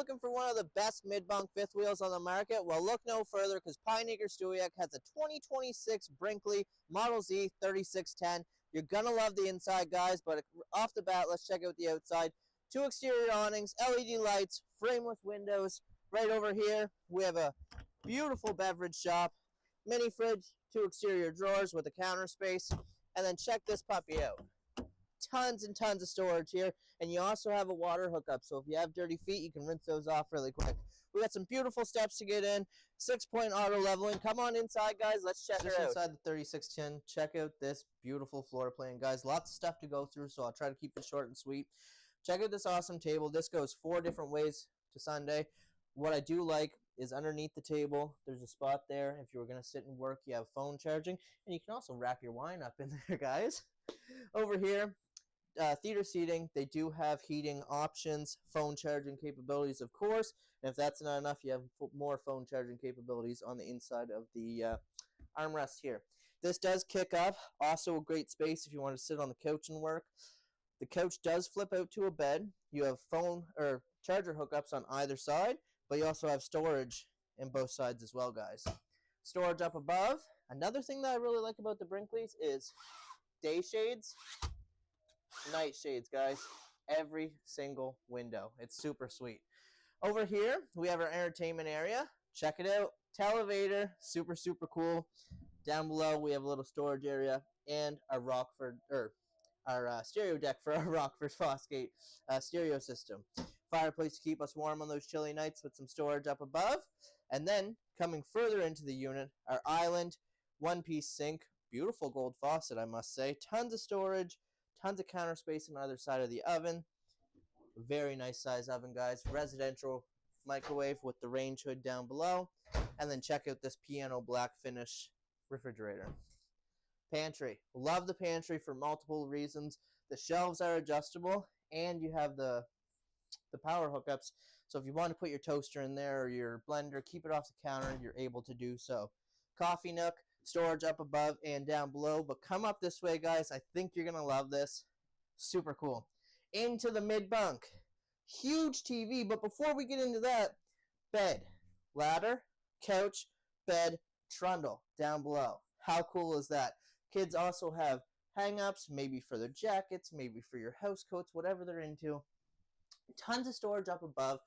looking for one of the best mid-bunk fifth wheels on the market? Well, look no further, because Pineacre Stewiak has a 2026 Brinkley Model Z 3610. You're going to love the inside, guys, but off the bat, let's check out the outside. 2 exterior awnings, LED lights, frameless windows. Right over here, we have a beautiful beverage shop, mini fridge, 2 exterior drawers with a counter space, and then check this puppy out. Tons and tons of storage here, and you also have a water hookup, so if you have dirty feet, you can rinse those off really quick. We got some beautiful steps to get in, 6-point auto leveling. Come on inside, guys, let's check her out. Inside the 3610, check out this beautiful floor plan, guys. Lots of stuff to go through, so I'll try to keep it short and sweet. Check out this awesome table. This goes 4 different ways to Sunday. What I do like is underneath the table, there's a spot there. If you were going to sit and work, you have phone charging, and you can also rack your wine up in there, guys. Over here, theater seating, they do have heating options, phone charging capabilities, of course, and if that's not enough, you have more phone charging capabilities on the inside of the armrest here. This does kick up, also a great space if you want to sit on the couch and work. The couch does flip out to a bed. You have phone or charger hookups on either side, but you also have storage in both sides as well, guys. Storage up above. Another thing that I really like about the Brinkleys is day shades, night shades, guys. Every single window. It's super sweet. Over here, we have our entertainment area. Check it out. Televator, super, super cool. Down below, we have a little storage area and a our stereo deck for our Rockford Fosgate stereo system. Fireplace to keep us warm on those chilly nights with some storage up above. And then, coming further into the unit, our island, one-piece sink, beautiful gold faucet, I must say. Tons of storage, tons of counter space on either side of the oven. Very nice size oven, guys. Residential microwave with the range hood down below. And then check out this piano black finish refrigerator. Pantry. Love the pantry for multiple reasons. The shelves are adjustable, and you have the power hookups. So if you want to put your toaster in there or your blender, keep it off the counter, you're able to do so. Coffee nook, storage up above and down below. But come up this way, guys. I think you're going to love this. Super cool. Into the mid-bunk. Huge TV, but before we get into that, bed, ladder, couch, bed, trundle down below. How cool is that? Kids also have hang-ups, maybe for their jackets, maybe for your house coats, whatever they're into. Tons of storage up above.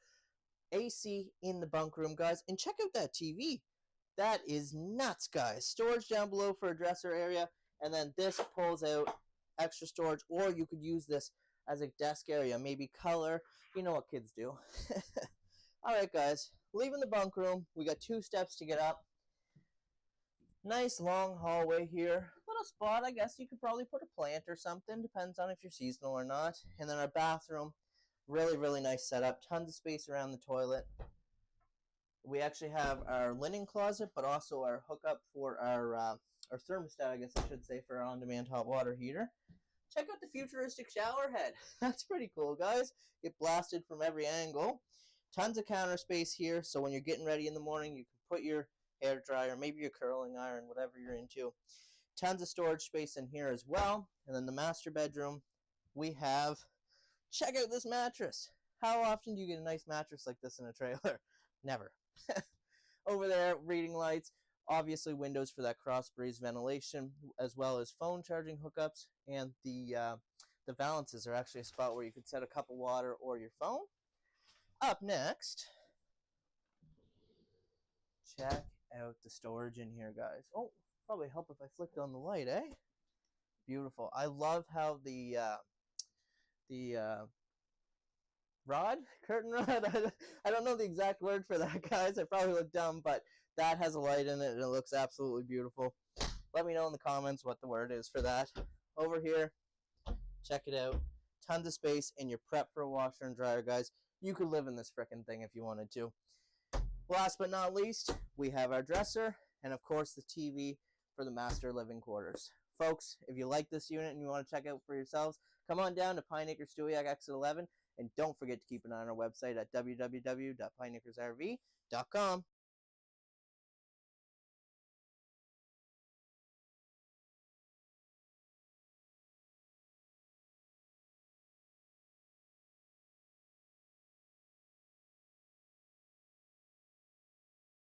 AC in the bunk room, guys. And check out that TV. That is nuts, guys. Storage down below for a dresser area. And then this pulls out extra storage. Or you could use this as a desk area. Maybe color. You know what kids do. Alright, guys. Leaving the bunk room. We got 2 steps to get up. Nice long hallway here. Little spot, I guess you could probably put a plant or something. Depends on if you're seasonal or not. And then our bathroom. Really, really nice setup. Tons of space around the toilet. We actually have our linen closet, but also our hookup for our thermostat, I guess I should say, for our on-demand hot water heater. Check out the futuristic shower head. That's pretty cool, guys. Get blasted from every angle. Tons of counter space here, so when you're getting ready in the morning, you can put your hair dryer, maybe your curling iron, whatever you're into. Tons of storage space in here as well. And then the master bedroom, we have... Check out this mattress. How often do you get a nice mattress like this in a trailer? Never. Over there, reading lights. Obviously, windows for that cross breeze ventilation, as well as phone charging hookups. And the valances are actually a spot where you could set a cup of water or your phone. Up next, check out the storage in here, guys. Oh, probably help if I flicked on the light, eh? Beautiful. I love how the curtain rod, I don't know the exact word for that, guys. I probably look dumb, but that has a light in it and it looks absolutely beautiful. Let me know in the comments what the word is for that. Over here, check it out. Tons of space, and you're prepped for a washer and dryer, guys. You could live in this frickin' thing if you wanted to. Last but not least, we have our dresser and, of course, the TV for the master living quarters. Folks, if you like this unit and you want to check it out for yourselves, come on down to Pineacre Stewiak Exit 11, and don't forget to keep an eye on our website at www.pineacresrv.com.